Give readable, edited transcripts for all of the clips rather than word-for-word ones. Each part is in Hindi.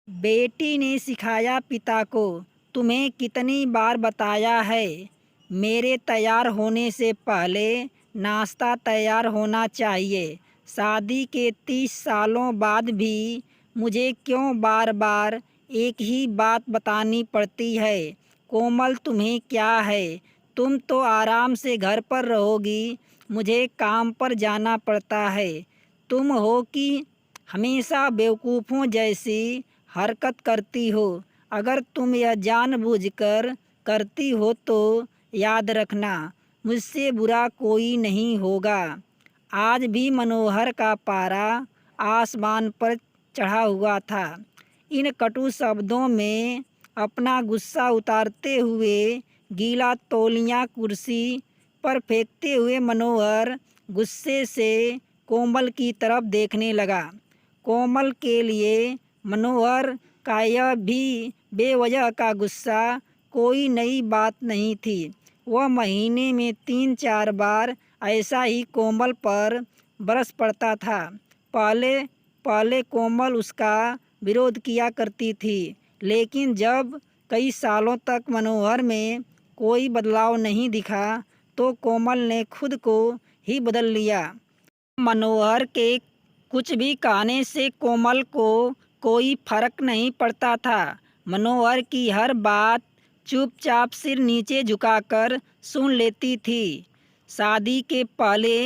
बेटी ने सिखाया पिता को, तुम्हें कितनी बार बताया है, मेरे तैयार होने से पहले नाश्ता तैयार होना चाहिए। शादी के 30 सालों बाद भी मुझे क्यों बार बार एक ही बात बतानी पड़ती है? कोमल, तुम्हें क्या है? तुम तो आराम से घर पर रहोगी, मुझे काम पर जाना पड़ता है। तुम हो कि हमेशा बेवकूफ़ों जैसी हरकत करती हो। अगर तुम यह जानबूझकर करती हो तो याद रखना, मुझसे बुरा कोई नहीं होगा। आज भी मनोहर का पारा आसमान पर चढ़ा हुआ था। इन कटु शब्दों में अपना गुस्सा उतारते हुए, गीला तौलिया कुर्सी पर फेंकते हुए मनोहर गुस्से से कोमल की तरफ देखने लगा। कोमल के लिए मनोहर का यह भी बेवजह का गुस्सा कोई नई बात नहीं थी। वह महीने में 3-4 बार ऐसा ही कोमल पर बरस पड़ता था। पहले पहले कोमल उसका विरोध किया करती थी, लेकिन जब कई सालों तक मनोहर में कोई बदलाव नहीं दिखा तो कोमल ने खुद को ही बदल लिया। मनोहर के कुछ भी कहने से कोमल को कोई फर्क नहीं पड़ता था। मनोहर की हर बात चुपचाप सिर नीचे झुकाकर सुन लेती थी। शादी के पहले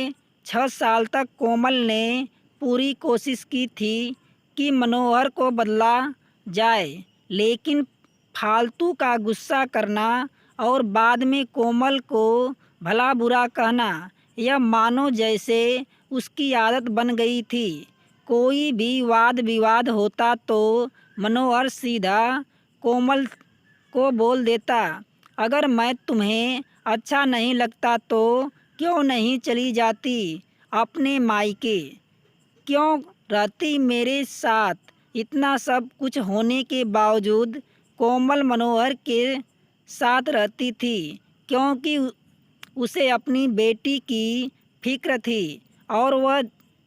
6 साल तक कोमल ने पूरी कोशिश की थी कि मनोहर को बदला जाए, लेकिन फालतू का गुस्सा करना और बाद में कोमल को भला बुरा कहना, यह मानो जैसे उसकी आदत बन गई थी। कोई भी वाद विवाद होता तो मनोहर सीधा कोमल को बोल देता, अगर मैं तुम्हें अच्छा नहीं लगता तो क्यों नहीं चली जाती अपने मायके? क्यों रहती मेरे साथ? इतना सब कुछ होने के बावजूद कोमल मनोहर के साथ रहती थी, क्योंकि उसे अपनी बेटी की फिक्र थी। और वह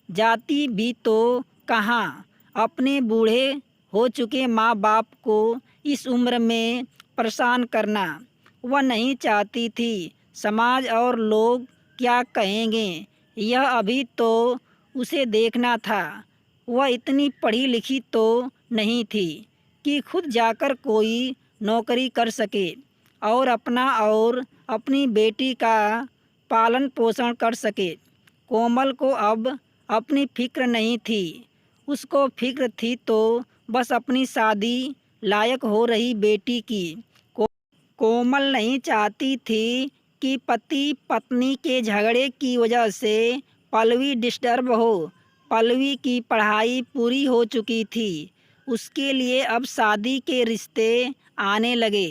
जाती भी तो कहाँ, अपने बूढ़े हो चुके माँ बाप को इस उम्र में परेशान करना। वह नहीं चाहती थी समाज और लोग क्या कहेंगे, यह अभी तो उसे देखना था। वह इतनी पढ़ी लिखी तो नहीं थी कि खुद जाकर कोई नौकरी कर सके और अपना और अपनी बेटी का पालन पोषण कर सके। कोमल को अब अपनी फिक्र नहीं थी। उसको फिक्र थी तो बस अपनी शादी लायक हो रही बेटी की। कोमल नहीं चाहती थी कि पति पत्नी के झगड़े की वजह से पल्लवी डिस्टर्ब हो। पल्लवी की पढ़ाई पूरी हो चुकी थी, उसके लिए अब शादी के रिश्ते आने लगे।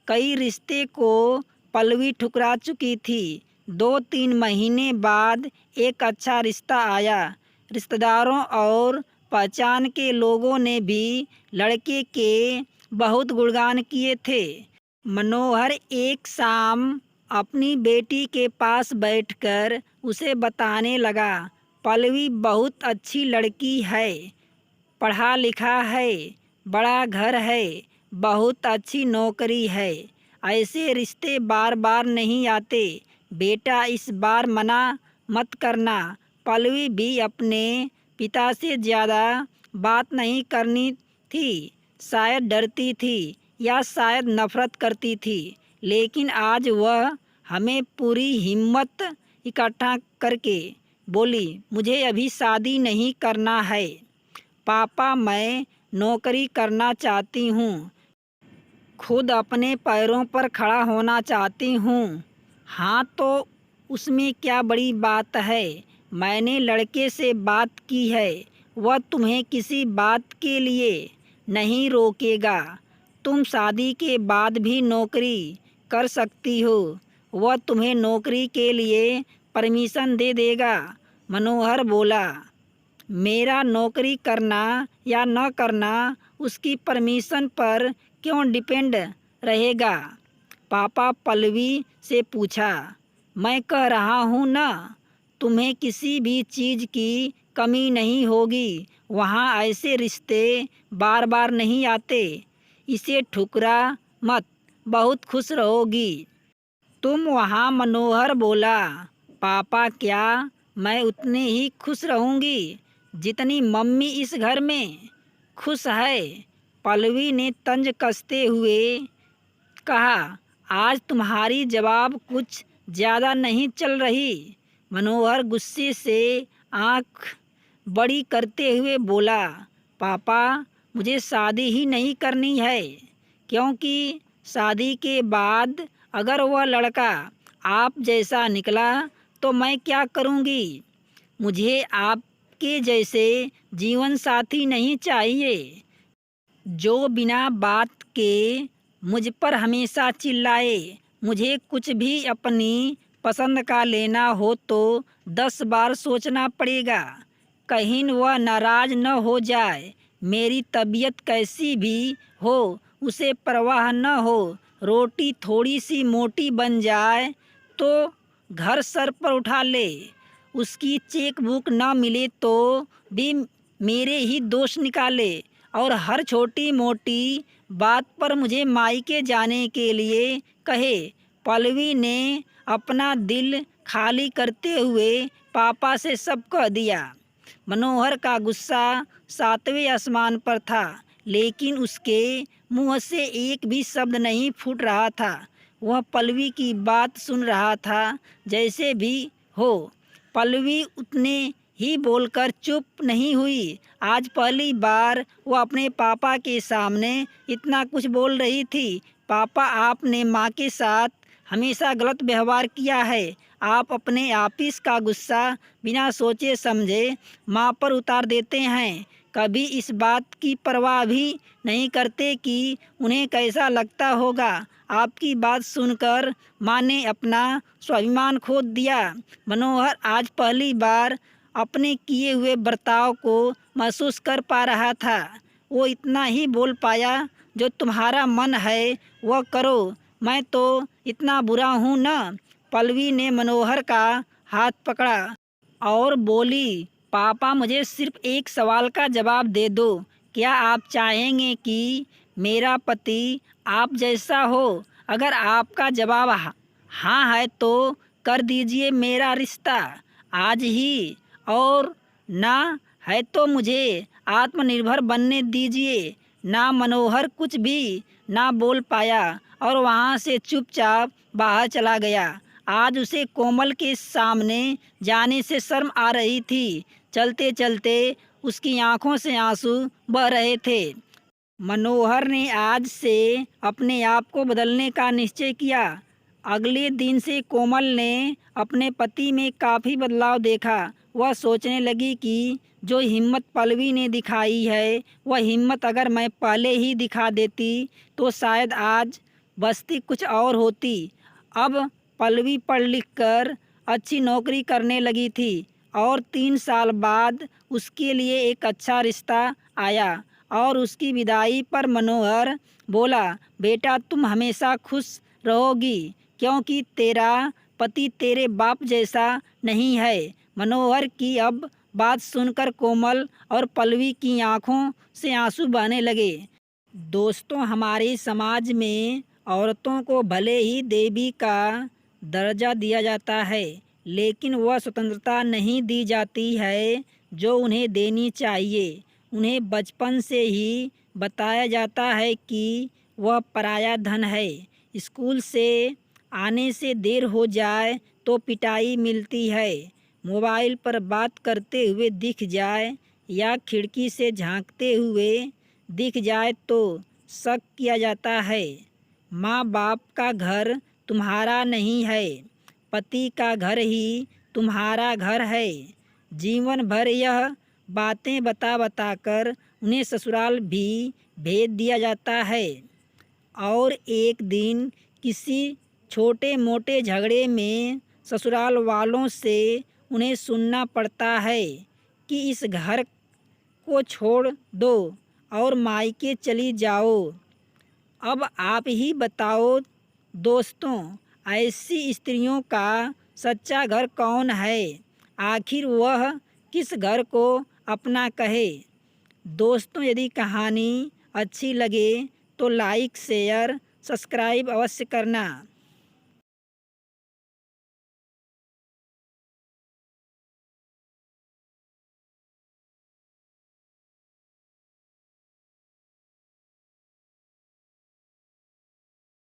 कई रिश्ते को पल्लवी ठुकरा चुकी थी। 2-3 महीने बाद एक अच्छा रिश्ता आया। रिश्तेदारों और पहचान के लोगों ने भी लड़के के बहुत गुणगान किए थे। मनोहर एक शाम अपनी बेटी के पास बैठकर उसे बताने लगा, पल्लवी बहुत अच्छी लड़की है, पढ़ा लिखा है, बड़ा घर है, बहुत अच्छी नौकरी है। ऐसे रिश्ते बार बार नहीं आते बेटा, इस बार मना मत करना। पल्लवी भी अपने पिता से ज़्यादा बात नहीं करनी थी। शायद डरती थी या शायद नफरत करती थी, लेकिन आज वह हमें पूरी हिम्मत इकट्ठा करके बोली, मुझे अभी शादी नहीं करना है पापा, मैं नौकरी करना चाहती हूँ, खुद अपने पैरों पर खड़ा होना चाहती हूँ। हाँ तो उसमें क्या बड़ी बात है? मैंने लड़के से बात की है, वह तुम्हें किसी बात के लिए नहीं रोकेगा। तुम शादी के बाद भी नौकरी कर सकती हो, वह तुम्हें नौकरी के लिए परमिशन दे देगा। मनोहर बोला, मेरा नौकरी करना या न करना उसकी परमिशन पर क्यों डिपेंड रहेगा? पापा पल्लवी से पूछा। मैं कह रहा हूँ ना, तुम्हें किसी भी चीज़ की कमी नहीं होगी, वहाँ ऐसे रिश्ते बार बार नहीं आते। इसे ठुकरा मत, बहुत खुश रहोगी तुम वहाँ। मनोहर बोला, पापा क्या मैं उतने ही खुश रहूँगी जितनी मम्मी इस घर में खुश है? पल्लवी ने तंज कसते हुए कहा, आज तुम्हारी जवाब कुछ ज़्यादा नहीं चल रही। मनोहर गुस्से से आंख बड़ी करते हुए बोला, पापा मुझे शादी ही नहीं करनी है, क्योंकि शादी के बाद अगर वह लड़का आप जैसा निकला तो मैं क्या करूँगी? मुझे आपके जैसे जीवन साथी नहीं चाहिए, जो बिना बात के मुझ पर हमेशा चिल्लाए। मुझे कुछ भी अपनी पसंद का लेना हो तो 10 बार सोचना पड़ेगा, कहीं वह नाराज़ न हो जाए। मेरी तबीयत कैसी भी हो उसे परवाह न हो, रोटी थोड़ी सी मोटी बन जाए तो घर सर पर उठा ले। उसकी चेक बुक न मिले तो भी मेरे ही दोष निकाले और हर छोटी मोटी बात पर मुझे मायके जाने के लिए कहे। पल्लवी ने अपना दिल खाली करते हुए पापा से सब कह दिया। मनोहर का गुस्सा 7वें आसमान पर था, लेकिन उसके मुंह से एक भी शब्द नहीं फूट रहा था। वह पल्लवी की बात सुन रहा था जैसे भी हो। पल्लवी उतने ही बोलकर चुप नहीं हुई। आज पहली बार वह अपने पापा के सामने इतना कुछ बोल रही थी। पापा, आपने माँ के साथ हमेशा गलत व्यवहार किया है। आप अपने ऑफिस का गुस्सा बिना सोचे समझे माँ पर उतार देते हैं। कभी इस बात की परवाह भी नहीं करते कि उन्हें कैसा लगता होगा। आपकी बात सुनकर माँ ने अपना स्वाभिमान खो दिया। मनोहर आज पहली बार अपने किए हुए बर्ताव को महसूस कर पा रहा था। वो इतना ही बोल पाया, जो तुम्हारा मन है वह करो, मैं तो इतना बुरा हूँ न? पल्लवी ने मनोहर का हाथ पकड़ा और बोली, पापा मुझे सिर्फ एक सवाल का जवाब दे दो। क्या आप चाहेंगे कि मेरा पति आप जैसा हो? अगर आपका जवाब हाँ है तो कर दीजिए मेरा रिश्ता आज ही, और ना है तो मुझे आत्मनिर्भर बनने दीजिए। ना मनोहर कुछ भी ना बोल पाया और वहाँ से चुपचाप बाहर चला गया। आज उसे कोमल के सामने जाने से शर्म आ रही थी। चलते चलते उसकी आंखों से आंसू बह रहे थे। मनोहर ने आज से अपने आप को बदलने का निश्चय किया। अगले दिन से कोमल ने अपने पति में काफ़ी बदलाव देखा। वह सोचने लगी कि जो हिम्मत पल्लवी ने दिखाई है, वह हिम्मत अगर मैं पहले ही दिखा देती तो शायद आज बस्ती कुछ और होती। अब पल्लवी पढ़ लिख कर अच्छी नौकरी करने लगी थी और 3 साल बाद उसके लिए एक अच्छा रिश्ता आया। और उसकी विदाई पर मनोहर बोला, बेटा तुम हमेशा खुश रहोगी, क्योंकि तेरा पति तेरे बाप जैसा नहीं है। मनोहर की अब बात सुनकर कोमल और पल्लवी की आंखों से आंसू बहने लगे। दोस्तों, हमारे समाज में औरतों को भले ही देवी का दर्जा दिया जाता है, लेकिन वह स्वतंत्रता नहीं दी जाती है जो उन्हें देनी चाहिए। उन्हें बचपन से ही बताया जाता है कि वह पराया धन है। स्कूल से आने से देर हो जाए तो पिटाई मिलती है। मोबाइल पर बात करते हुए दिख जाए या खिड़की से झांकते हुए दिख जाए तो शक किया जाता है। माँ बाप का घर तुम्हारा नहीं है, पति का घर ही तुम्हारा घर है। जीवन भर यह बातें बता बता कर उन्हें ससुराल भी भेज दिया जाता है, और एक दिन किसी छोटे मोटे झगड़े में ससुराल वालों से उन्हें सुनना पड़ता है कि इस घर को छोड़ दो और मायके चली जाओ। अब आप ही बताओ दोस्तों, ऐसी स्त्रियों का सच्चा घर कौन है? आखिर वह किस घर को अपना कहे? दोस्तों, यदि कहानी अच्छी लगे तो लाइक शेयर सब्सक्राइब अवश्य करना।